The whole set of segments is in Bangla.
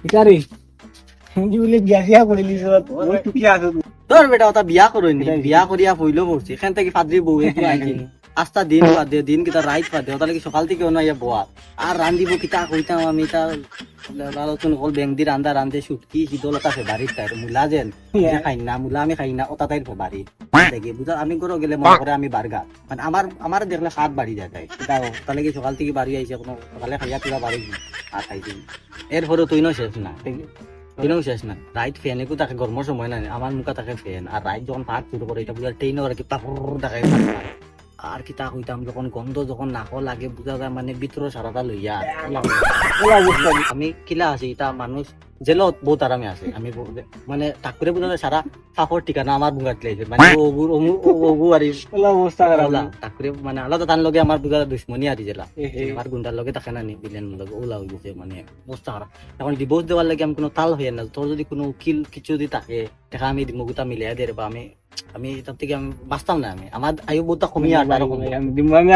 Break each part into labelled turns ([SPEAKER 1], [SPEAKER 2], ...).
[SPEAKER 1] ইকারে কি বলে বিয়া সিয়া করে লিছ ওই টুকি আছো
[SPEAKER 2] তোর বেটা ওটা বিয়া করইনি বিয়া করিয়া পইলো পড়ছি এখান থেকে ফাদ্রি বউ আইছি আস্তা দিন বাদে দিন কিতা রাইত বাদে ওটা লাগি সকাল থেকে অনা ইয়া বোয়া আর রান্দিব কিতা কইতাম আমি তা লালচন হল বেংদি রান্দা রান্দে সুটকি হিদলতা আছে বাড়ির তাই মুলা যেন খাই না মুলা আমি খাই না ওটা তাই বাড়ি দেখি বুঝা আমি ঘর গেলে মনে করে আমি বারগা মানে আমার দেখলে হাত বাড়ি যায় তাই এটাও ওটা লাগি সকাল থেকে বাড়ি আইছে কোনো সকালে খাইয়া পুরা বাড়ি আর খাইছি এরপরে তুই নয় শেষ না দিনও শেষ না রাইট ফ্যানে কো তাকে গরমের সময় না আমার মুখা থাকে ফ্যান আর রাইট যখন ভাত শুরু করে এটা বুঝা ট্রেন আর কি পাপড় দেখায় আর কি তা হইতাম যখন গন্ধ যখন নাক লাগে বুঝা যায় মানে ভিতর সারাটা লইয়া আমি কিলা আছি এটা মানুষ জেলত বহুত আরামে আছে আমি মানে তাক করে বুঝা যায় সারা সাফর ঠিকানা আমার বুগাত লাইছে মানে ওগু আর
[SPEAKER 1] অবস্থা
[SPEAKER 2] তাক করে মানে আলাদা তার লগে আমার বুঝা দুশ্মনী আর জেলা আমার গুন্ডার লগে থাকে না নি বিলেন লগে ওলা হয়ে গেছে মানে অবস্থা খারাপ এখন ডিভোর্স দেওয়ার লাগে আমি কোনো তাল হইয়া না তোর যদি কোনো উকিল কিছু যদি থাকে দেখা আমি মুগুতা মিলিয়ে দিয়ে বা আমি তার থেকে আমি বাঁচতাম না আমি আমার আয়ু বোধটা কমিয়ে আর আরো কমিয়ে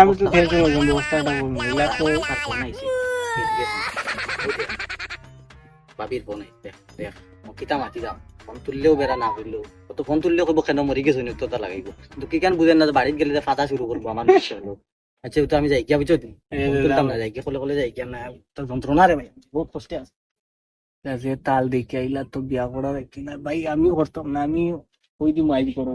[SPEAKER 1] আমি তো টেনশন করব ব্যবস্থাটা করব এলা তো
[SPEAKER 2] আর ফোন আইছে বাবির ফোন দেখ দেখ কিতা মাতি দাও ফোন তুললেও বেড়া না করলেও তো ফোন তুললেও কইব কেন মরি গেছো তো তা লাগাইব কিন্তু কি কেন বুঝেন না বাড়িতে গেলে ফাটা শুরু করবো আমার বিষয় হলো আচ্ছা তো আমি যাই গিয়া বুঝছো তুলতাম না যাই গিয়ে কলে যাই গিয়া না তোর যন্ত্রণা রে ভাই বহুত কষ্টে আছে
[SPEAKER 1] যে তাল দেখে আইলা তো বিয়া করা দেখি না ভাই আমি করতাম না আমি ওই দিন মাইল করব